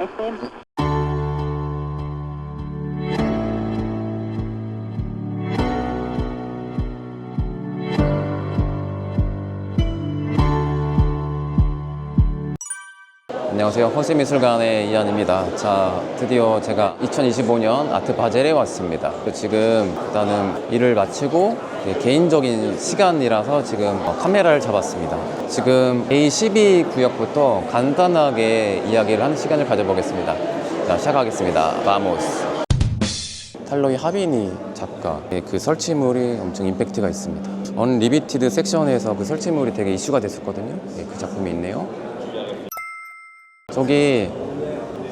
FM. 안녕하세요. 허쉬미술관의 이한입니다. 자, 드디어 제가 2025년 아트 바젤에 왔습니다. 지금 일단은 일을 마치고 개인적인 시간이라서 지금 카메라를 잡았습니다. 지금 A12 구역부터 간단하게 이야기를 하는 시간을 가져보겠습니다. 자, 시작하겠습니다. 바모스. 탈로이 하비니 작가 그 설치물이 엄청 임팩트가 있습니다. 언리미티드 섹션에서 그 설치물이 되게 이슈가 됐었거든요. 그 작품이 있네요. 저기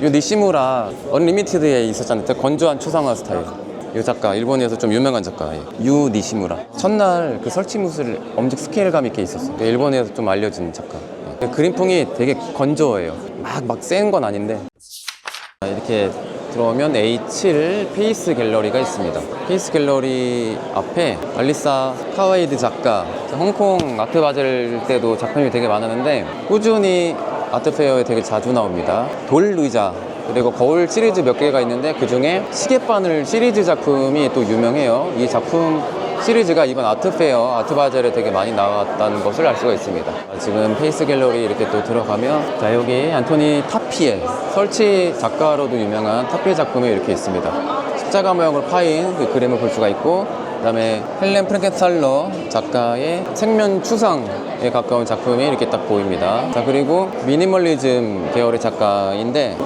요 니시무라 언리미티드에 있었잖아요. 되게 건조한 초상화 스타일. 이 작가 일본에서 좀 유명한 작가예요. 유 니시무라. 첫날 그 설치물을 엄청 스케일감 있게 있었어요. 일본에서 좀 알려진 작가. 그림풍이 되게 건조해요. 막 센 건 아닌데. 이렇게 들어오면 A7 페이스 갤러리가 있습니다. 페이스 갤러리 앞에 알리사 카와이드 작가, 홍콩 아트 바젤 때도 작품이 되게 많았는데 꾸준히 아트페어에 되게 자주 나옵니다. 돌 의자, 그리고 거울 시리즈 몇 개가 있는데 그 중에 시계바늘 시리즈 작품이 또 유명해요. 이 작품 시리즈가 이번 아트페어, 아트바젤에 되게 많이 나왔다는 것을 알 수가 있습니다. 지금 페이스 갤러리 이렇게 또 들어가면, 자, 여기 안토니 타피에, 설치 작가로도 유명한 타피에 작품이 이렇게 있습니다. 십자가 모양으로 파인 그 그림을 볼 수가 있고, 그 다음에 헬렌 프랭켄살러 작가의 생면 추상에 가까운 작품이 이렇게 딱 보입니다. 자, 그리고 미니멀리즘 계열의 작가인데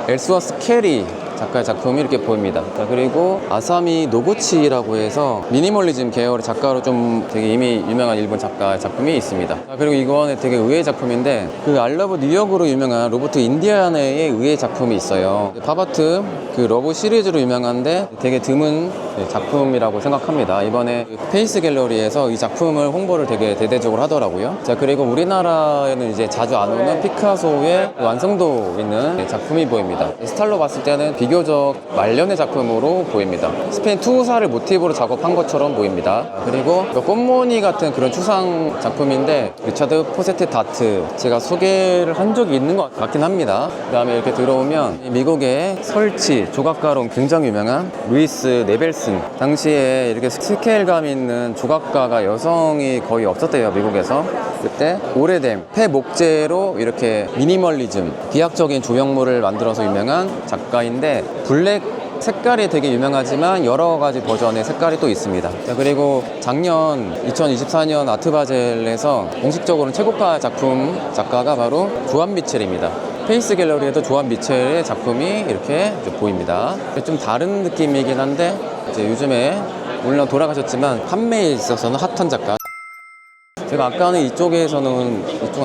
엘스워스 캐리 작가의 작품이 이렇게 보입니다. 자, 그리고 아사미 노구치라고 해서 미니멀리즘 계열의 작가로 좀 되게 이미 유명한 일본 작가의 작품이 있습니다. 자, 그리고 이거는 되게 의외의 작품인데 그 알러브 뉴욕으로 유명한 로버트 인디아나의 의외의 작품이 있어요. 팝아트 그 러브 시리즈로 유명한데 되게 드문 작품이라고 생각합니다. 이번에 페이스 갤러리에서 이 작품을 홍보를 되게 대대적으로 하더라고요. 자, 그리고 우리나라에는 이제 자주 안 오는 피카소의 완성도 있는 작품이 보입니다. 스타일로 봤을 때는 비교적 말년의 작품으로 보입니다. 스페인 투사를 모티브로 작업한 것처럼 보입니다. 그리고 꽃무늬 같은 그런 추상 작품인데 리차드 포세테 다트, 제가 소개를 한 적이 있는 것 같긴 합니다. 그 다음에 이렇게 들어오면 미국의 설치 조각가로 굉장히 유명한 루이스 네벨슨, 당시에 이렇게 스케일감 있는 조각가가 여성이 거의 없었대요, 미국에서. 그때 오래된 폐목재로 이렇게 미니멀리즘, 비약적인 조형물을 만들어서 유명한 작가인데 블랙 색깔이 되게 유명하지만 여러 가지 버전의 색깔이 또 있습니다. 자, 그리고 작년 2024년 아트바젤에서 공식적으로는 최고가 작품 작가가 바로 조안 미첼입니다. 페이스 갤러리에도 조안 미첼의 작품이 이렇게 보입니다. 좀 다른 느낌이긴 한데 이제 요즘에 물론 돌아가셨지만 판매에 있어서는 핫한 작가. 제가 아까는 이쪽은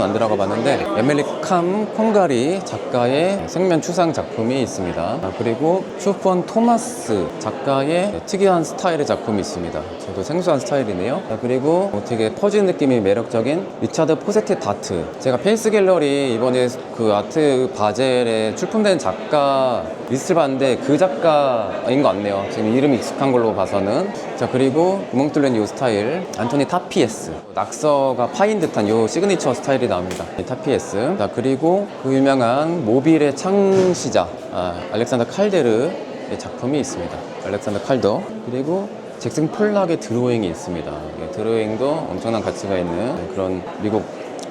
안 들어가 봤는데 에밀리 캄 콩가리 작가의 생면 추상 작품이 있습니다. 그리고 슈폰 토마스 작가의 특이한 스타일의 작품이 있습니다. 저도 생소한 스타일이네요. 그리고 되게 퍼진 느낌이 매력적인 리차드 포세테 다트. 제가 페이스 갤러리 이번에 그 아트 바젤에 출품된 작가 리스트를 봤는데 그 작가인 것 같네요. 지금 이름이 익숙한 걸로 봐서는. 자, 그리고 구멍 뚫린 이 스타일 안토니 타피에스, 낙서가 파인 듯한 이 시그니처 스타일이 나옵니다. 타피에스. 자, 그리고 그 유명한 모빌의 창시자 알렉산더 칼데르의 작품이 있습니다. 알렉산더 칼더. 그리고 잭슨 폴락의 드로잉이 있습니다. 드로잉도 엄청난 가치가 있는 그런 미국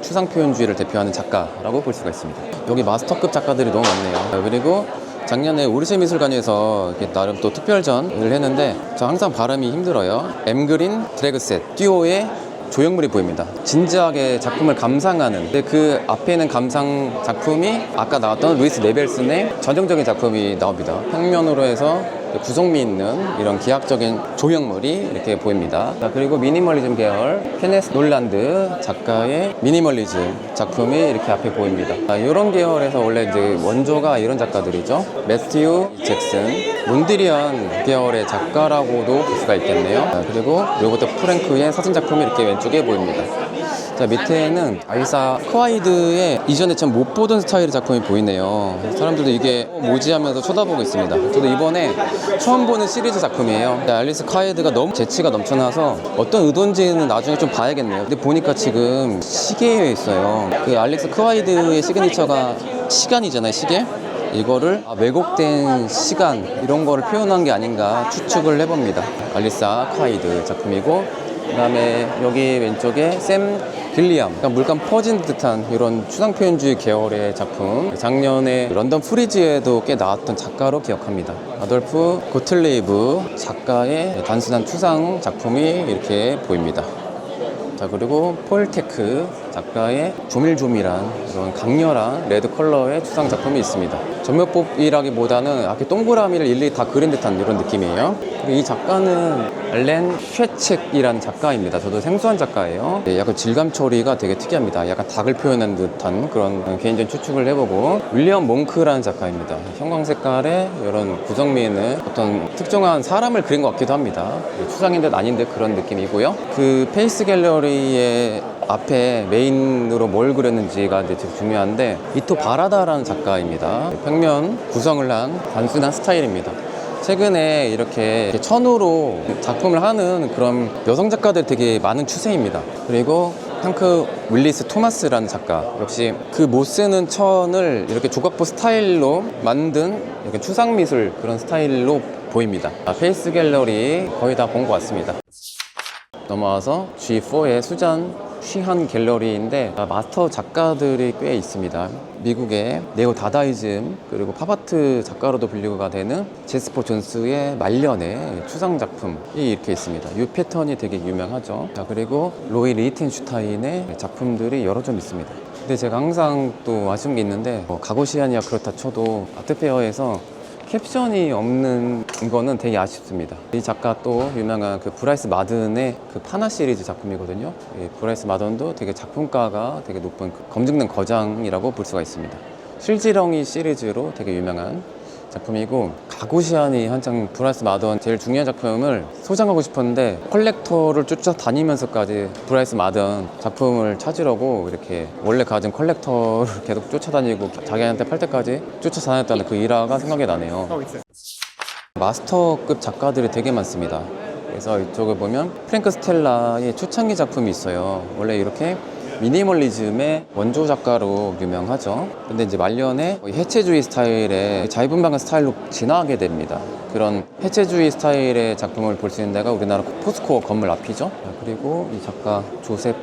추상 표현주의를 대표하는 작가라고 볼 수가 있습니다. 여기 마스터급 작가들이 너무 많네요. 그리고 작년에 오르세 미술관에서 나름 또 특별전을 했는데 저 항상 발음이 힘들어요. 엠그린 드래그셋 듀오의 조형물이 보입니다. 진지하게 작품을 감상하는, 근데 그 앞에 있는 감상 작품이 아까 나왔던 루이스 네벨슨의 전형적인 작품이 나옵니다. 평면으로 해서 구성미 있는 이런 기하학적인 조형물이 이렇게 보입니다. 자, 그리고 미니멀리즘 계열 케네스 놀란드 작가의 미니멀리즘 작품이 이렇게 앞에 보입니다. 이런 계열에서 원래 이제 원조가 이런 작가들이죠. 매튜 잭슨, 몬드리안 계열의 작가라고도 볼 수가 있겠네요. 자, 그리고 로버트 프랭크의 사진 작품이 이렇게 왼쪽에 보입니다. 자, 밑에는 알리사 카와이드의 이전에 참 못 보던 스타일의 작품이 보이네요. 사람들도 이게 뭐지 하면서 쳐다보고 있습니다. 저도 이번에 처음 보는 시리즈 작품이에요. 알리사 카와이드가 너무 재치가 넘쳐나서 어떤 의도인지는 나중에 좀 봐야겠네요. 근데 보니까 지금 시계에 있어요. 그 알리사 카와이드의 시그니처가 시간이잖아요, 시계. 이거를 왜곡된 시간 이런 거를 표현한 게 아닌가 추측을 해봅니다. 알리사 카이드 작품이고, 그 다음에 여기 왼쪽에 샘 길리암, 그러니까 물감 퍼진 듯한 이런 추상 표현주의 계열의 작품. 작년에 런던 프리즈에도 꽤 나왔던 작가로 기억합니다. 아돌프 고틀레이브 작가의 단순한 추상 작품이 이렇게 보입니다. 자, 그리고 폴 테크 작가의 조밀조밀한 이런 강렬한 레드 컬러의 추상 작품이 있습니다. 전면법이라기보다는 이렇게 동그라미를 일일이 다 그린 듯한 이런 느낌이에요. 그리고 이 작가는 알렌 쉐책이라는 작가입니다. 저도 생소한 작가예요. 약간 질감 처리가 되게 특이합니다. 약간 닭을 표현한 듯한 그런 개인적인 추측을 해보고, 윌리엄 몽크라는 작가입니다. 형광 색깔의 이런 구성미에는 어떤 특정한 사람을 그린 것 같기도 합니다. 추상인 듯 아닌 듯 그런 느낌이고요. 그 페이스 갤러리의 앞에 메인으로 뭘 그렸는지가 되게 중요한데, 이토 바라다라는 작가입니다. 평면 구성을 한 단순한 스타일입니다. 최근에 이렇게 천으로 작품을 하는 그런 여성 작가들 되게 많은 추세입니다. 그리고 hank 윌리스 토마스라는 작가 역시 그 못 쓰는 천을 이렇게 조각보 스타일로 만든 이렇게 추상 미술 그런 스타일로 보입니다. 페이스 갤러리 거의 다 본 것 같습니다. 넘어와서 G4의 수잔 쉬한 갤러리인데 마스터 작가들이 꽤 있습니다. 미국의 네오 다다이즘 그리고 팝아트 작가로도 분류가 되는 제스퍼 존스의 말년의 추상 작품이 이렇게 있습니다. 이 패턴이 되게 유명하죠. 자, 그리고 로이 리히텐슈타인의 작품들이 여러 점 있습니다. 근데 제가 항상 또 아쉬운 게 있는데, 가고시안이야 그렇다 쳐도 아트페어에서 캡션이 없는 거는 되게 아쉽습니다. 이 작가 또 유명한 그 브라이스 마든의 그 파나 시리즈 작품이거든요. 브라이스 마든도 되게 작품가가 되게 높은 검증된 거장이라고 볼 수가 있습니다. 실지렁이 시리즈로 되게 유명한 작품이고, 가고시안이 한창 브라이스 마든 제일 중요한 작품을 소장하고 싶었는데 컬렉터를 쫓아다니면서까지 브라이스 마든 작품을 찾으려고 이렇게 원래 가진 컬렉터를 계속 쫓아다니고 자기한테 팔 때까지 쫓아다녔다는 그 일화가 생각이 나네요. 마스터급 작가들이 되게 많습니다. 그래서 이쪽을 보면 프랭크 스텔라의 초창기 작품이 있어요. 원래 이렇게 미니멀리즘의 원조 작가로 유명하죠. 근데 이제 말년에 해체주의 스타일의 자유분방한 스타일로 진화하게 됩니다. 그런 해체주의 스타일의 작품을 볼 수 있는 데가 우리나라 포스코 건물 앞이죠. 그리고 이 작가 조셉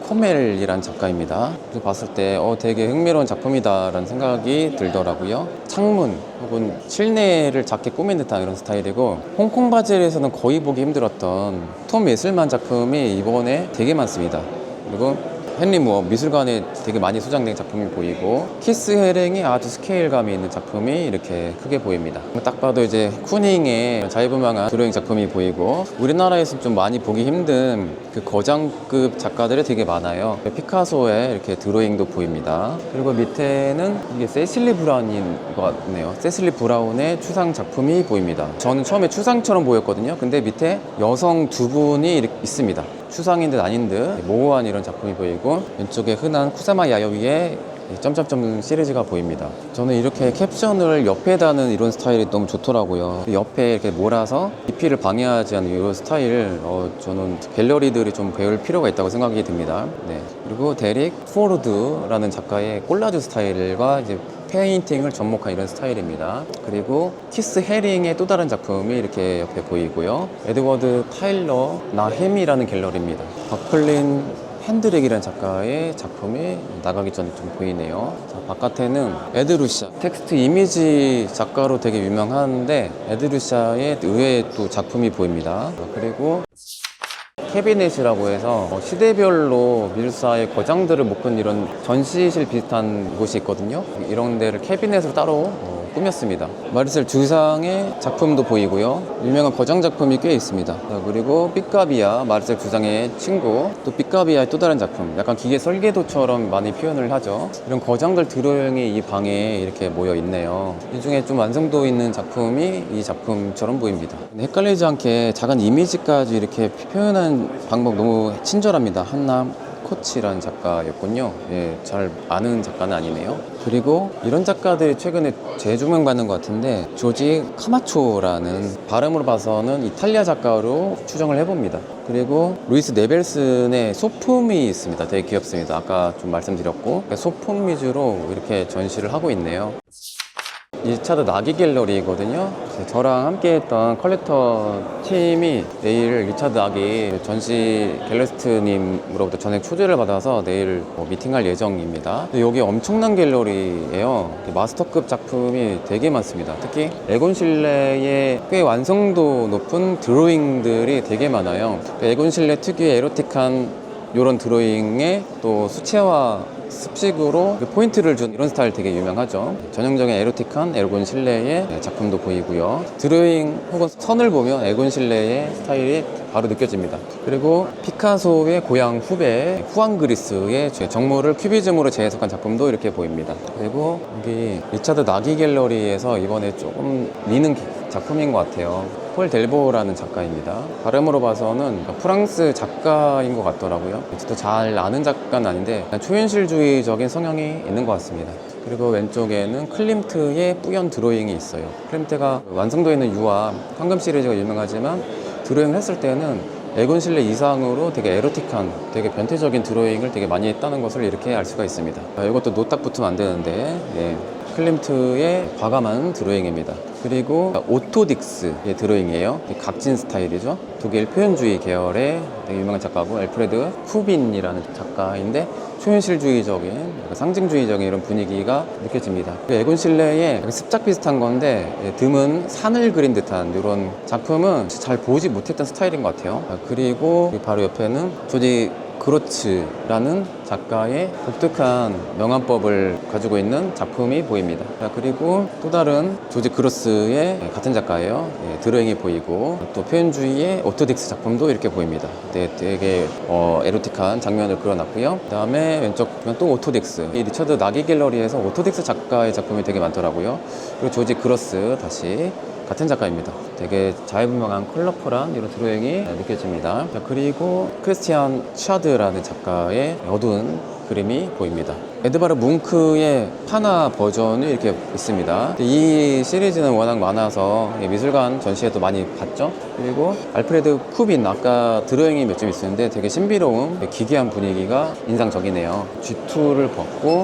코멜이라는 작가입니다. 그래서 봤을 때 되게 흥미로운 작품이다라는 생각이 들더라고요. 창문 혹은 실내를 작게 꾸민 듯한 이런 스타일이고, 홍콩 바젤에서는 거의 보기 힘들었던 톰 예슬만 작품이 이번에 되게 많습니다. 그리고 헨리 무어 미술관에 되게 많이 소장된 작품이 보이고, 키스 헤랭이 아주 스케일감이 있는 작품이 이렇게 크게 보입니다. 딱 봐도 이제 쿠닝의 자유분방한 드로잉 작품이 보이고, 우리나라에서 좀 많이 보기 힘든 그 거장급 작가들이 되게 많아요. 피카소의 이렇게 드로잉도 보입니다. 그리고 밑에는 이게 세실리 브라운인 것 같네요. 세실리 브라운의 추상 작품이 보입니다. 저는 처음에 추상처럼 보였거든요. 근데 밑에 여성 두 분이 있습니다. 추상인 듯 아닌 듯 모호한 이런 작품이 보이고, 왼쪽에 흔한 쿠사마 야요이의 점점점 시리즈가 보입니다. 저는 이렇게 캡션을 옆에 다는 이런 스타일이 너무 좋더라고요. 옆에 이렇게 몰아서 깊이를 방해하지 않는 이런 스타일, 저는 갤러리들이 좀 배울 필요가 있다고 생각이 듭니다. 네. 그리고 데릭 포르드라는 작가의 콜라주 스타일과 이제 페인팅을 접목한 이런 스타일입니다. 그리고 키스 헤링의 또 다른 작품이 이렇게 옆에 보이고요. 에드워드 타일러 나햄이라는 갤러리입니다. 바클린 핸드렉이라는 작가의 작품이 나가기 전에 좀 보이네요. 자, 바깥에는 에드루샤, 텍스트 이미지 작가로 되게 유명한데 에드루샤의 의외의 또 작품이 보입니다. 그리고 캐비넷이라고 해서 시대별로 미술사의 거장들을 묶은 이런 전시실 비슷한 곳이 있거든요. 이런 데를 캐비넷으로 따로 꾸몄습니다. 마르셀 주상의 작품도 보이고요. 유명한 거장 작품이 꽤 있습니다. 그리고 삐까비아, 마르셀 주상의 친구, 또 삐까비아의 또 다른 작품, 약간 기계 설계도처럼 많이 표현을 하죠. 이런 거장들 드로잉이 이 방에 이렇게 모여 있네요. 이 중에 좀 완성도 있는 작품이 이 작품처럼 보입니다. 헷갈리지 않게 작은 이미지까지 이렇게 표현한 방법 너무 친절합니다. 한남 코치라는 작가였군요. 예, 잘 아는 작가는 아니네요. 그리고 이런 작가들이 최근에 재조명받는 것 같은데, 조지 카마초라는, 발음으로 봐서는 이탈리아 작가로 추정을 해봅니다. 그리고 루이스 네벨슨의 소품이 있습니다. 되게 귀엽습니다. 아까 좀 말씀드렸고, 소품 위주로 이렇게 전시를 하고 있네요. 리차드 나기 갤러리거든요. 저랑 함께 했던 컬렉터 팀이 내일 리차드 나기 전시 갤러리스트님으로부터 전액 초대를 받아서 내일 미팅할 예정입니다. 근데 여기 엄청난 갤러리예요. 마스터급 작품이 되게 많습니다. 특히 에곤 실레의 꽤 완성도 높은 드로잉들이 되게 많아요. 에곤 실레 특유의 에로틱한 이런 드로잉에 또 수채화 습식으로 포인트를 준 이런 스타일 되게 유명하죠. 전형적인 에로틱한 에곤 실레의 작품도 보이고요. 드로잉 혹은 선을 보면 에곤 실레의 스타일이 바로 느껴집니다. 그리고 피카소의 고향 후배 후안 그리스의 정모를 큐비즘으로 재해석한 작품도 이렇게 보입니다. 그리고 여기 리차드 나기 갤러리에서 이번에 조금 미는 작품인 것 같아요. 폴 델보라는 작가입니다. 발음으로 봐서는 프랑스 작가인 것 같더라고요. 저도 잘 아는 작가는 아닌데 초현실주의적인 성향이 있는 것 같습니다. 그리고 왼쪽에는 클림트의 뿌연 드로잉이 있어요. 클림트가 완성도에 있는 유화 황금 시리즈가 유명하지만 드로잉을 했을 때는 에곤 실레 이상으로 되게 에로틱한, 되게 변태적인 드로잉을 되게 많이 했다는 것을 이렇게 알 수가 있습니다. 이것도 노딱 붙으면 안 되는데, 예. 클림트의 과감한 드로잉입니다. 그리고 오토딕스의 드로잉이에요. 각진 스타일이죠. 독일 표현주의 계열의 되게 유명한 작가고 알프레드 쿠빈이라는 작가인데 초현실주의적인 상징주의적인 이런 분위기가 느껴집니다. 에곤 실레의 습작 비슷한 건데 드문 산을 그린 듯한 이런 작품은 잘 보지 못했던 스타일인 것 같아요. 그리고 바로 옆에는 조지 그로츠라는 작가의 독특한 명암법을 가지고 있는 작품이 보입니다. 그리고 또 다른 조지 그로스의 같은 작가예요. 드로잉이 보이고 또 표현주의의 오토딕스 작품도 이렇게 보입니다. 되게 에로틱한 장면을 그려놨고요. 그 다음에 왼쪽 보면 또 오토딕스. 이 리처드 나기 갤러리에서 오토딕스 작가의 작품이 되게 많더라고요. 그리고 조지 그로스 다시 같은 작가입니다. 되게 자유분방한 컬러풀한 이런 드로잉이 느껴집니다. 그리고 크리스티안 샤드라는 작가의 어두운 그림이 보입니다. 에드바르 뭉크의 파나 버전이 이렇게 있습니다. 이 시리즈는 워낙 많아서 미술관 전시회도 많이 봤죠. 그리고 알프레드 쿠빈, 아까 드로잉이 몇 점 있었는데 되게 신비로운 기괴한 분위기가 인상적이네요. G2를 벗고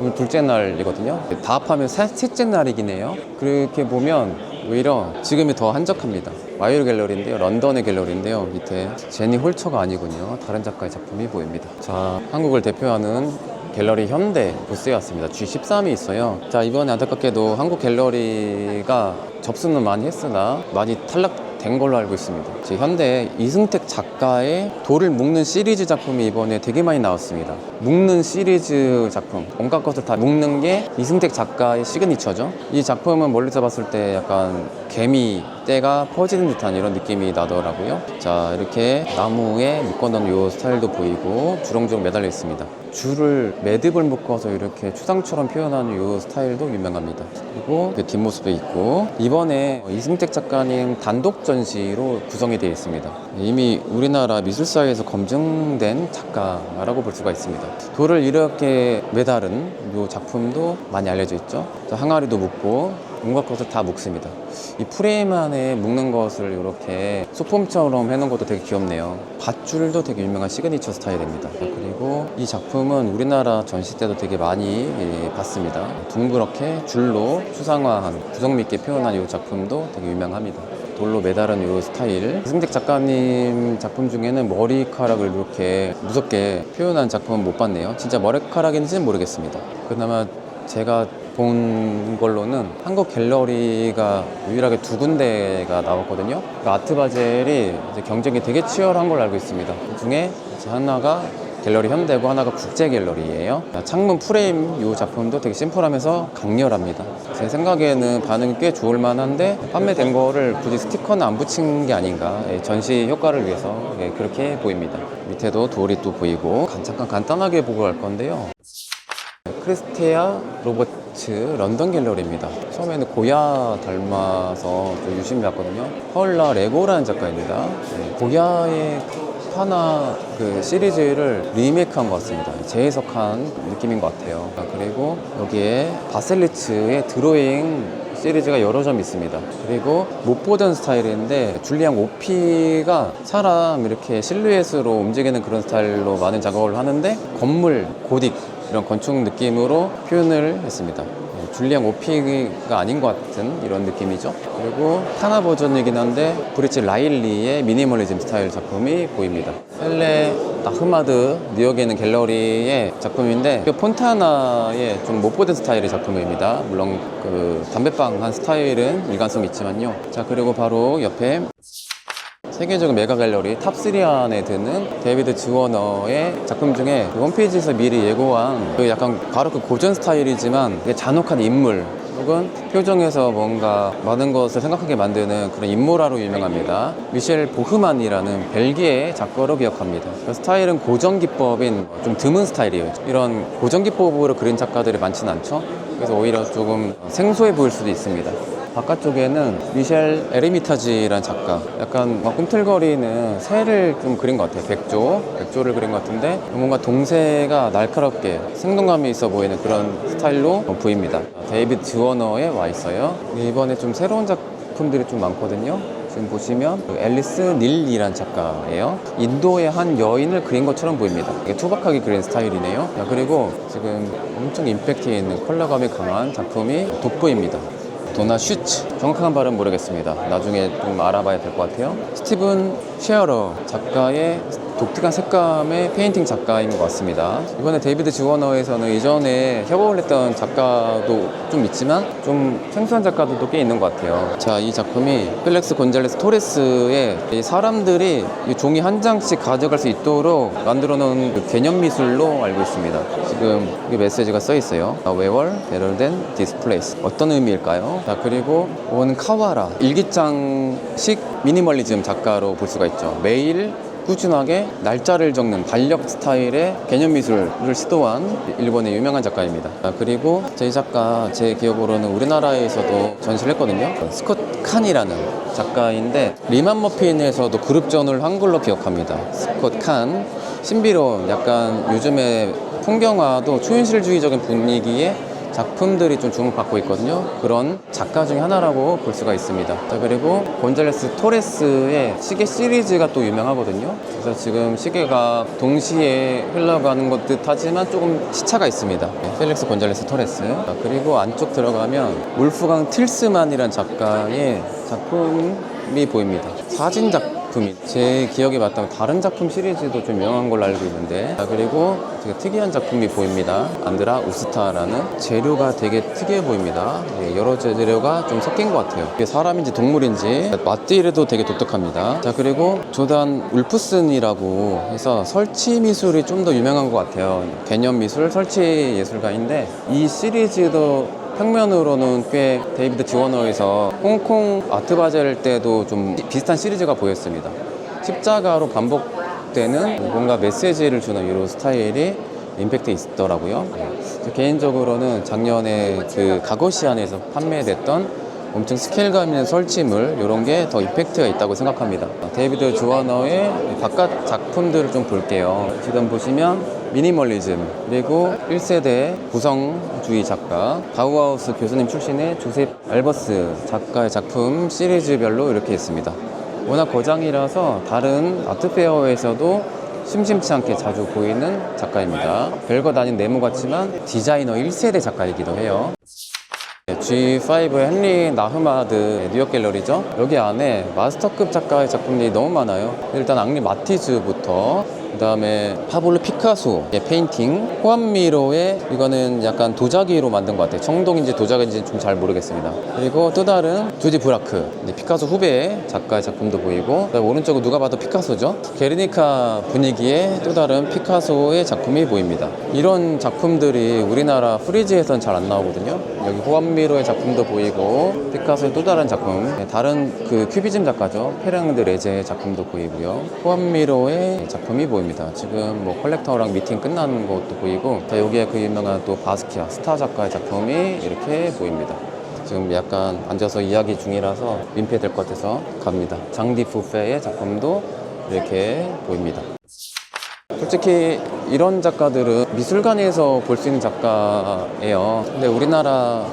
오늘 둘째 날이거든요. 다 합하면 셋째 날이긴 해요. 그렇게 보면 오히려 지금이 더 한적합니다. 와이어 갤러리인데요. 런던의 갤러리인데요. 밑에 제니 홀처가 아니군요. 다른 작가의 작품이 보입니다. 자, 한국을 대표하는 갤러리 현대 부스에 왔습니다. G13이 있어요. 자, 이번에 안타깝게도 한국 갤러리가 접수는 많이 했으나 많이 탈락된 걸로 알고 있습니다. 제 현대 이승택 작가의 돌을 묶는 시리즈 작품이 이번에 되게 많이 나왔습니다. 묶는 시리즈 작품, 온갖 것을 다 묶는 게 이승택 작가의 시그니처죠. 이 작품은 멀리서 봤을 때 약간 개미 때가 퍼지는 듯한 이런 느낌이 나더라고요. 자, 이렇게 나무에 묶어놓은 이 스타일도 보이고 주렁주렁 매달려 있습니다. 줄을 매듭을 묶어서 이렇게 추상처럼 표현하는 이 스타일도 유명합니다. 그리고 그 뒷모습도 있고 이번에 이승택 작가님 단독 전시로 구성이 되어 있습니다. 이미 우리나라 미술사에서 검증된 작가라고 볼 수가 있습니다. 돌을 이렇게 매달은 이 작품도 많이 알려져 있죠. 항아리도 묶고 온갖 것을 다 묶습니다. 이 프레임 안에 묶는 것을 이렇게 소품처럼 해놓은 것도 되게 귀엽네요. 밧줄도 되게 유명한 시그니처 스타일입니다. 그리고 이 작품은 우리나라 전시 때도 되게 많이 봤습니다. 둥그렇게 줄로 추상화한 구성미 있게 표현한 이 작품도 되게 유명합니다. 돌로 매달은 이 스타일. 이승택 작가님 작품 중에는 머리카락을 이렇게 무섭게 표현한 작품은 못 봤네요. 진짜 머리카락인지는 모르겠습니다. 그나마 제가 본 걸로는 한국 갤러리가 유일하게 2군데가 나왔거든요. 그 아트바젤이 이제 경쟁이 되게 치열한 걸로 알고 있습니다. 그 중에 하나가 갤러리 현대고 하나가 국제 갤러리예요. 창문 프레임 이 작품도 되게 심플하면서 강렬합니다. 제 생각에는 반응이 꽤 좋을 만한데 판매된 거를 굳이 스티커는 안 붙인 게 아닌가. 전시 효과를 위해서 그렇게 보입니다. 밑에도 돌이 또 보이고 잠깐 간단하게 보고 갈 건데요. 크리스티아 로버츠 런던 갤러리입니다. 처음에는 고야 닮아서 좀 유심히 봤거든요. 파울라 레고라는 작가입니다. 고야의 파나 그 시리즈를 리메이크한 것 같습니다. 재해석한 느낌인 것 같아요. 그리고 여기에 바셀리츠의 드로잉 시리즈가 여러 점 있습니다. 그리고 못 보던 스타일인데 줄리앙 오피가 사람 이렇게 실루엣으로 움직이는 그런 스타일로 많은 작업을 하는데 건물, 고딕 이런 건축 느낌으로 표현을 했습니다. 줄리앙 오피가 아닌 것 같은 이런 느낌이죠. 그리고 카나 버전이긴 한데 브리치 라일리의 미니멀리즘 스타일 작품이 보입니다. 헬레 아흐마드 뉴욕에 있는 갤러리의 작품인데 폰타나의 좀 못 보던 스타일의 작품입니다. 물론 그 담배빵 한 스타일은 일관성이 있지만요. 자, 그리고 바로 옆에 세계적인 메가 갤러리 탑3 안에 드는 데이비드 지워너의 작품 중에 그 홈페이지에서 미리 예고한 그 약간 바로크 고전 스타일이지만 잔혹한 인물 혹은 표정에서 뭔가 많은 것을 생각하게 만드는 그런 인물화로 유명합니다. 미셸 보흐만이라는 벨기에 작가로 기억합니다. 그 스타일은 고전 기법인 좀 드문 스타일이에요. 이런 고전 기법으로 그린 작가들이 많지는 않죠. 그래서 오히려 조금 생소해 보일 수도 있습니다. 바깥쪽에는 미셸 에르미타지라는 작가, 약간 막 꿈틀거리는 새를 좀 그린 것 같아요. 백조를 그린 것 같은데 뭔가 동새가 날카롭게 생동감이 있어 보이는 그런 스타일로 보입니다. 데이비드 지워너에 와 있어요. 이번에 좀 새로운 작품들이 좀 많거든요. 지금 보시면 앨리스 닐이라는 작가예요. 인도의 한 여인을 그린 것처럼 보입니다. 이게 투박하게 그린 스타일이네요. 그리고 지금 엄청 임팩트 있는 컬러감이 강한 작품이 돋보입니다. 도나 슈츠, 정확한 발음 모르겠습니다. 나중에 좀 알아봐야 될 것 같아요. 스티븐 쉐어러 작가의 독특한 색감의 페인팅 작가인 것 같습니다. 이번에 데이비드 지워너에서는 이전에 협업을 했던 작가도 좀 있지만 좀 생소한 작가들도 꽤 있는 것 같아요. 자, 이 작품이 펠릭스 곤잘레스 토레스의 이 사람들이 이 종이 한 장씩 가져갈 수 있도록 만들어 놓은 그 개념 미술로 알고 있습니다. 지금 이 메시지가 써 있어요. Wherever better than this place. 어떤 의미일까요? 자, 그리고 온 카와라 일기장식 미니멀리즘 작가로 볼 수가 있죠. 매일 꾸준하게 날짜를 적는 달력 스타일의 개념 미술을 시도한 일본의 유명한 작가입니다. 그리고 이 작가 제 기억으로는 우리나라에서도 전시를 했거든요. 스콧 칸이라는 작가인데 리만 머핀에서도 그룹전을 한 걸로 기억합니다. 스콧 칸, 신비로운 약간 요즘에 풍경화도 초현실주의적인 분위기의 작품들이 좀 주목받고 있거든요. 그런 작가 중에 하나라고 볼 수가 있습니다. 자, 그리고 곤잘레스 토레스의 시계 시리즈가 또 유명하거든요. 그래서 지금 시계가 동시에 흘러가는 것 듯하지만 조금 시차가 있습니다. 펠릭스 곤잘레스 토레스. 자, 그리고 안쪽 들어가면 울프강 틸스만이라는 작가의 작품이 보입니다. 사진 작품이 제 기억에 맞다면 다른 작품 시리즈도 좀 유명한 걸로 알고 있는데, 자, 그리고 되게 특이한 작품이 보입니다. 안드라 우스타라는 재료가 되게 특이해 보입니다. 여러 재료가 좀 섞인 것 같아요. 이게 사람인지 동물인지 마띠르도 되게 독특합니다. 자, 그리고 조단 울프슨이라고 해서 설치 미술이 좀 더 유명한 것 같아요. 개념 미술, 설치 예술가인데 이 시리즈도 평면으로는 꽤 데이비드 지워너에서 홍콩 아트바젤 때도 좀 비슷한 시리즈가 보였습니다. 십자가로 반복되는 뭔가 메시지를 주는 이런 스타일이 임팩트 있더라고요. 개인적으로는 작년에 그 가고시안에서 판매됐던 엄청 스케일감 있는 설치물 이런 게 더 임팩트가 있다고 생각합니다. 데이비드 지워너의 바깥 작품들을 좀 볼게요. 지금 보시면 미니멀리즘, 그리고 1세대 구성주의 작가 바우하우스 교수님 출신의 조셉 알버스 작가의 작품 시리즈별로 이렇게 있습니다. 워낙 거장이라서 다른 아트페어에서도 심심치 않게 자주 보이는 작가입니다. 별것 아닌 네모 같지만 디자이너 1세대 작가이기도 해요. G5의 헨리 나흐마드 뉴욕 갤러리죠. 여기 안에 마스터급 작가의 작품들이 너무 많아요. 일단 앙리 마티즈부터 그 다음에 파블로 피카소의 페인팅, 호암미로의 이거는 약간 도자기로 만든 것 같아요. 청동인지 도자기인지 좀 잘 모르겠습니다. 그리고 또 다른 주디 브라크, 피카소 후배 작가의 작품도 보이고, 오른쪽은 누가 봐도 피카소죠. 게르니카 분위기의 또 다른 피카소의 작품이 보입니다. 이런 작품들이 우리나라 프리즈에서는 잘 안 나오거든요. 여기 호암미로의 작품도 보이고, 피카소의 또 다른 작품, 다른 그 큐비즘 작가죠. 페랑드 레제의 작품도 보이고요. 호암미로의 작품이 보입니다. 지금 뭐 컬렉터랑 미팅 끝나는 것도 보이고, 자, 여기에 그 유명한 또 바스키아 스타 작가의 작품이 이렇게 보입니다. 지금 약간 앉아서 이야기 중이라서 민폐될 것 같아서 갑니다. 장디 푸페의 작품도 이렇게 보입니다. 솔직히 이런 작가들은 미술관에서 볼 수 있는 작가예요. 근데 우리나라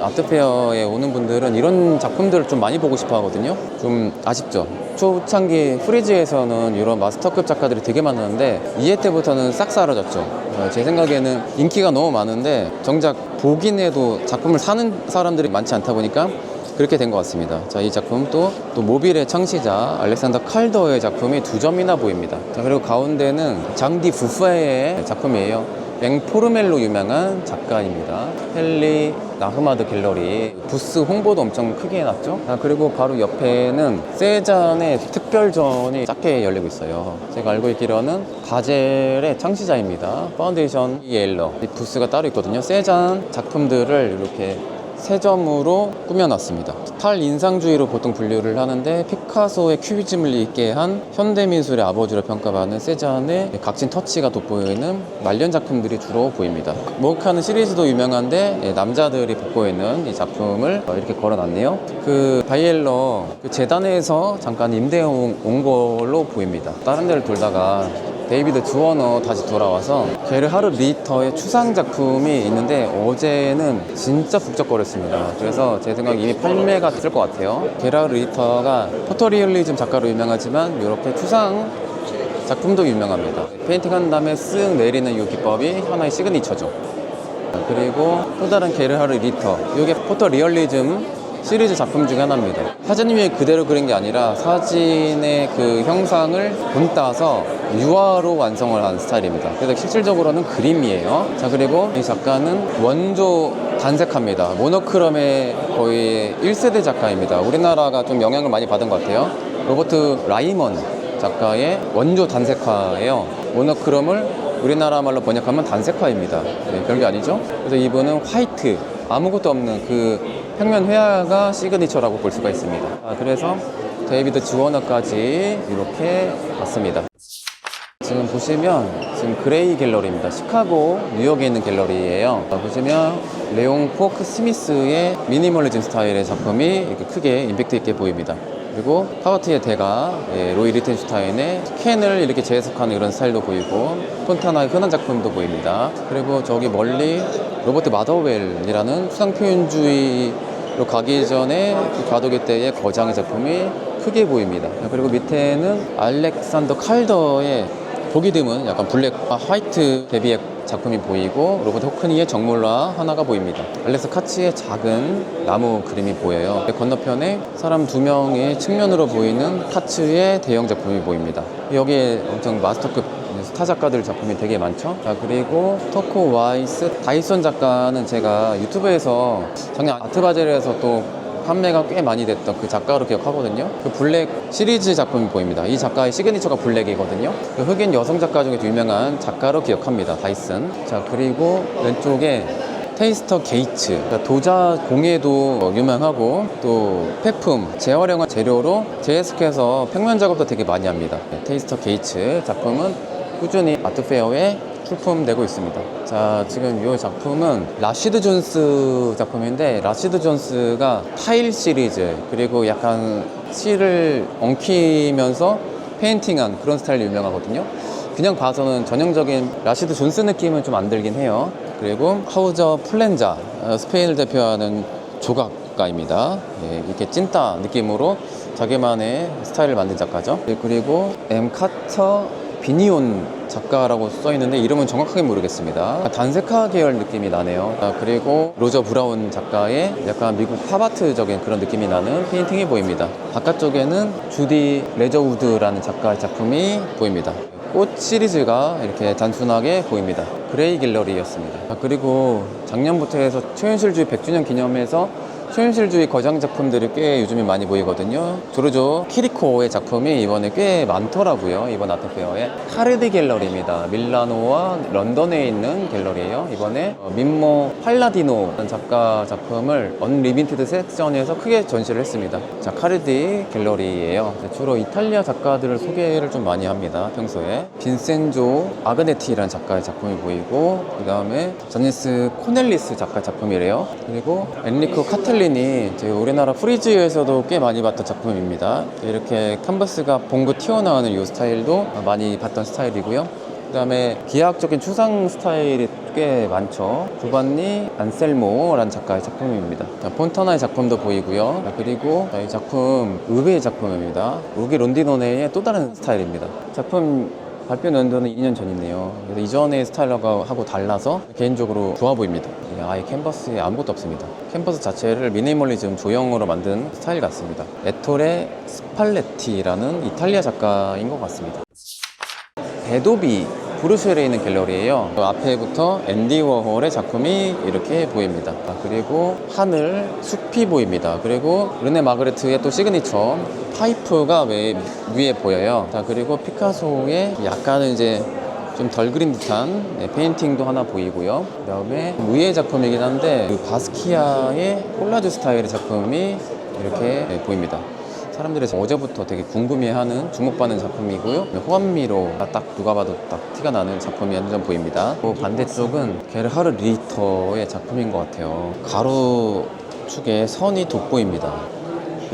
아트페어에 오는 분들은 이런 작품들을 좀 많이 보고 싶어 하거든요. 좀 아쉽죠. 초창기 프리즈에서는 이런 마스터급 작가들이 되게 많았는데 2회 때부터는 싹 사라졌죠. 제 생각에는 인기가 너무 많은데 정작 보긴 해도 작품을 사는 사람들이 많지 않다 보니까 그렇게 된 것 같습니다. 자, 이 작품 또 모빌의 창시자 알렉산더 칼더의 작품이 2점이나 보입니다. 자, 그리고 가운데는 장디 부페의 작품이에요. 맹포르멜로 유명한 작가입니다. 헨리 나흐마드 갤러리 부스 홍보도 엄청 크게 해놨죠. 그리고 바로 옆에는 세잔의 특별전이 작게 열리고 있어요. 제가 알고 있기로는 바젤의 창시자입니다. 파운데이션 이엘러 부스가 따로 있거든요. 세잔 작품들을 이렇게 세 점으로 꾸며놨습니다. 탈인상주의로 보통 분류를 하는데 피카소의 큐비즘을 있게 한 현대미술의 아버지로 평가받는 세잔의 각진 터치가 돋보이는 말년 작품들이 주로 보입니다. 모카는 시리즈도 유명한데 남자들이 벗고 있는 이 작품을 이렇게 걸어놨네요. 그 바이엘러 그 재단에서 잠깐 임대해 온 걸로 보입니다. 다른 데를 돌다가 데이비드 주워너 다시 돌아와서 게르하르 리히터의 추상 작품이 있는데 어제는 진짜 북적거렸습니다. 그래서 제 생각에 이미 판매가 됐을 것 같아요. 게르하르 리히터가 포토리얼리즘 작가로 유명하지만 이렇게 추상 작품도 유명합니다. 페인팅한 다음에 쓱 내리는 이 기법이 하나의 시그니처죠. 그리고 또 다른 게르하르 리히터, 이게 포토리얼리즘 시리즈 작품 중에 하나입니다. 사진 위에 그대로 그린 게 아니라 사진의 그 형상을 본따서 유화로 완성을 한 스타일입니다. 그래서 실질적으로는 그림이에요. 자, 그리고 이 작가는 원조 단색화입니다. 모노크롬의 거의 1세대 작가입니다. 우리나라가 좀 영향을 많이 받은 것 같아요. 로버트 라이먼 작가의 원조 단색화예요. 모노크롬을 우리나라 말로 번역하면 단색화입니다. 네, 별게 아니죠? 그래서 이분은 화이트, 아무것도 없는 그 평면 회화가 시그니처라고 볼 수가 있습니다. 그래서 데이비드 주워너까지 이렇게 봤습니다. 지금 보시면 지금 그레이 갤러리입니다. 시카고, 뉴욕에 있는 갤러리예요. 보시면 레옹 포크 스미스의 미니멀리즘 스타일의 작품이 이렇게 크게 임팩트 있게 보입니다. 그리고 파워트의 대가 로이 리텐슈타인의 캔을 이렇게 재해석하는 이런 스타일도 보이고 폰타나의 흔한 작품도 보입니다. 그리고 저기 멀리 로버트 마더웰이라는 추상표현주의로 가기 전에 그 과도기 때의 거장의 작품이 크게 보입니다. 그리고 밑에는 알렉산더 칼더의 보기 드문 약간 블랙 화이트 대비의 작품이 보이고 로버트 호크니의 정몰라 하나가 보입니다. 알렉스 카치의 작은 나무 그림이 보여요. 건너편에 사람 2명의 측면으로 보이는 카츠의 대형 작품이 보입니다. 여기에 엄청 마스터급 스타 작가들 작품이 되게 많죠. 자, 그리고 토코 와이스 다이슨 작가는 제가 유튜브에서 작년 아트바젤에서 또 판매가 꽤 많이 됐던 그 작가로 기억하거든요. 그 블랙 시리즈 작품이 보입니다. 이 작가의 시그니처가 블랙이거든요. 그 흑인 여성 작가 중에 유명한 작가로 기억합니다. 다이슨. 자, 그리고 왼쪽에 테이스터 게이츠, 그러니까 도자 공예도 유명하고 또 폐품, 재활용한 재료로 재해석해서 평면 작업도 되게 많이 합니다. 테이스터 게이츠 작품은 꾸준히 아트페어에 출품되고 있습니다. 자, 지금 이 작품은 라시드 존스 작품인데 라시드 존스가 타일 시리즈 그리고 약간 실을 엉키면서 페인팅한 그런 스타일이 유명하거든요. 그냥 봐서는 전형적인 라시드 존스 느낌은 좀 안 들긴 해요. 그리고 하우저 플렌자, 스페인을 대표하는 조각가입니다. 예, 이렇게 찐따 느낌으로 자기만의 스타일을 만든 작가죠. 그리고 엠 카터 비니온 작가라고 써있는데 이름은 정확하게 모르겠습니다. 단색화 계열 느낌이 나네요. 그리고 로저 브라운 작가의 약간 미국 팝아트적인 그런 느낌이 나는 페인팅이 보입니다. 바깥쪽에는 주디 레저우드라는 작가의 작품이 보입니다. 꽃 시리즈가 이렇게 단순하게 보입니다. 그레이 갤러리였습니다. 그리고 작년부터 해서 초현실주의 100주년 기념해서 초현실주의 거장 작품들이 꽤 요즘에 많이 보이거든요. 조르조 키리코의 작품이 이번에 꽤 많더라고요. 이번 아트페어에. 카르디 갤러리입니다. 밀라노와 런던에 있는 갤러리예요. 이번에 민모 팔라디노라는 작가 작품을 언리미티드 섹션에서 크게 전시를 했습니다. 자, 카르디 갤러리예요. 주로 이탈리아 작가들을 소개를 좀 많이 합니다. 평소에. 빈센조 아그네티라는 작가의 작품이 보이고 그 다음에 자니스 코넬리스 작가 작품이래요. 그리고 엔리코 카텔리 저희 우리나라 프리즈에서도 꽤 많이 봤던 작품입니다. 이렇게 캔버스가 봉긋 튀어나오는 이 스타일도 많이 봤던 스타일이고요. 그 다음에 기하학적인 추상 스타일이 꽤 많죠. 조반니 안셀모라는 작가의 작품입니다. 폰타나의 작품도 보이고요. 그리고 이 작품 의외의 작품입니다. 우기 론디노네의 또 다른 스타일입니다. 작품 발표 연도는 2년 전이네요. 그래서 이전의 스타일하고 달라서 개인적으로 좋아 보입니다. 아예 캔버스에 아무것도 없습니다. 캔버스 자체를 미니멀리즘 조형으로 만든 스타일 같습니다. 에토레 스팔레티라는 이탈리아 작가인 것 같습니다. 베도비 브루셀에 있는 갤러리예요. 앞에부터 앤디 워홀의 작품이 이렇게 보입니다. 그리고 하늘, 숲이 보입니다. 그리고 르네 마그레트의 또 시그니처 파이프가 위에 보여요. 자, 그리고 피카소의 약간은 이제 좀 덜 그린 듯한 페인팅도 하나 보이고요. 그 다음에 무예 작품이긴 한데 그 바스키아의 콜라주 스타일의 작품이 이렇게 보입니다. 사람들이 어제부터 되게 궁금해하는 주목받는 작품이고요. 호암미로가 딱 누가 봐도 딱 티가 나는 작품이 한 점 보입니다. 그 반대쪽은 게르하르 리히터의 작품인 것 같아요. 가로축에 선이 돋보입니다.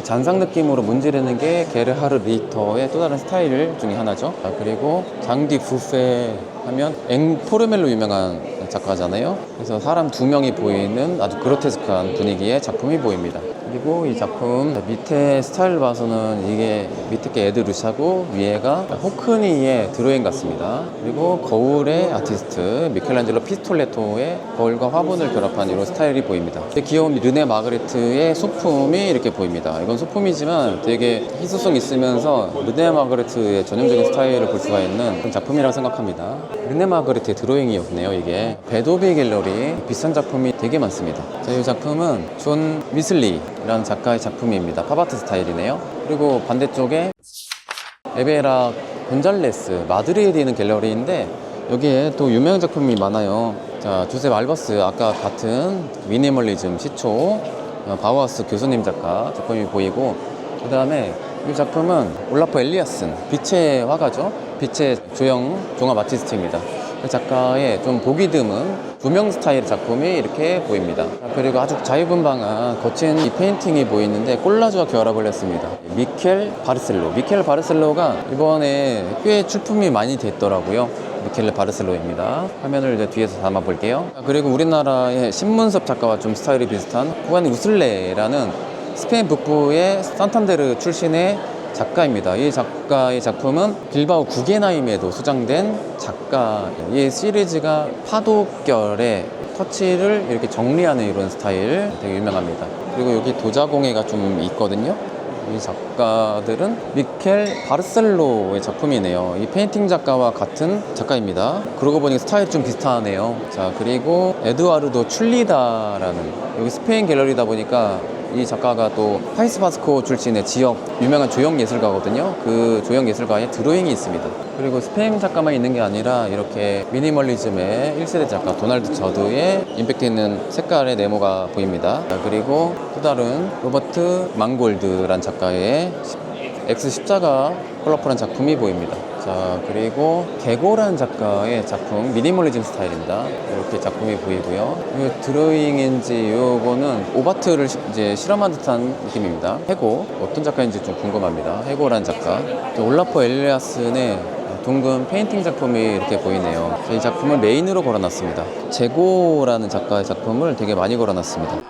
잔상 느낌으로 문지르는 게 게르하르 리히터의 또 다른 스타일 중에 하나죠. 그리고 장디 부페 하면 앵포르멜로 유명한 작가잖아요. 그래서 사람 두 명이 보이는 아주 그로테스크한 분위기의 작품이 보입니다. 그리고 이 작품 밑에 스타일 봐서는 이게 밑에 게 에드 루샤고 위에가 호크니의 드로잉 같습니다. 그리고 거울의 아티스트 미켈란젤로 피스톨레토의 거울과 화분을 결합한 이런 스타일이 보입니다. 귀여운 르네 마그레트의 소품이 이렇게 보입니다. 이건 소품이지만 되게 희소성 있으면서 르네 마그레트의 전형적인 스타일을 볼 수가 있는 그런 작품이라고 생각합니다. 르네 마그레트의 드로잉이었네요. 이게 베도비 갤러리 비싼 작품이 되게 많습니다. 자, 이 작품은 존 위슬리라는 작가의 작품입니다. 팝아트 스타일이네요. 그리고 반대쪽에 에베라 곤잘레스 마드리드에 있는 갤러리인데 여기에 또 유명한 작품이 많아요. 자, 주셉 알버스 아까 같은 미니멀리즘 시초 바우하우스 교수님 작가 작품이 보이고, 그 다음에 이 작품은 올라프 엘리아슨 빛의 화가죠. 빛의 조형 종합 아티스트입니다. 그 작가의 좀 보기 드문 조명 스타일의 작품이 이렇게 보입니다. 그리고 아주 자유분방한 거친 이 페인팅이 보이는데 콜라주와 결합을 했습니다. 미켈 바르셀로가 이번에 꽤 출품이 많이 됐더라고요. 미켈 바르셀로입니다. 화면을 이제 뒤에서 담아 볼게요. 그리고 우리나라의 신문섭 작가와 좀 스타일이 비슷한 후안 우슬레라는 스페인 북부의 산탄데르 출신의 작가입니다. 이 작가의 작품은 빌바오 구겐하임에도 수장된 작가. 이 시리즈가 파도결의 터치를 이렇게 정리하는 이런 스타일 되게 유명합니다. 그리고 여기 도자공예가 좀 있거든요. 이 작가들은 미켈 바르셀로의 작품이네요. 이 페인팅 작가와 같은 작가입니다. 그러고 보니 스타일이 좀 비슷하네요. 자, 그리고 에두아르도 출리다라는, 여기 스페인 갤러리다 보니까 이 작가가 또 파이스 바스코 출신의 지역 유명한 조형 예술가거든요. 그 조형 예술가의 드로잉이 있습니다. 그리고 스페인 작가만 있는 게 아니라 이렇게 미니멀리즘의 1세대 작가 도날드 저드의 임팩트 있는 색깔의 네모가 보입니다. 그리고 또 다른 로버트 망골드란 작가의 X 십자가 컬러풀한 작품이 보입니다. 자, 그리고 개고란 작가의 작품 미니멀리즘 스타일입니다. 이렇게 작품이 보이고요. 이 드로잉인지 요거는 오바트를 이제 실험한 듯한 느낌입니다. 해고 어떤 작가인지 좀 궁금합니다. 해고란 작가. 올라프 엘리아슨의 둥근 페인팅 작품이 이렇게 보이네요. 이 작품을 메인으로 걸어놨습니다. 제고라는 작가의 작품을 되게 많이 걸어놨습니다.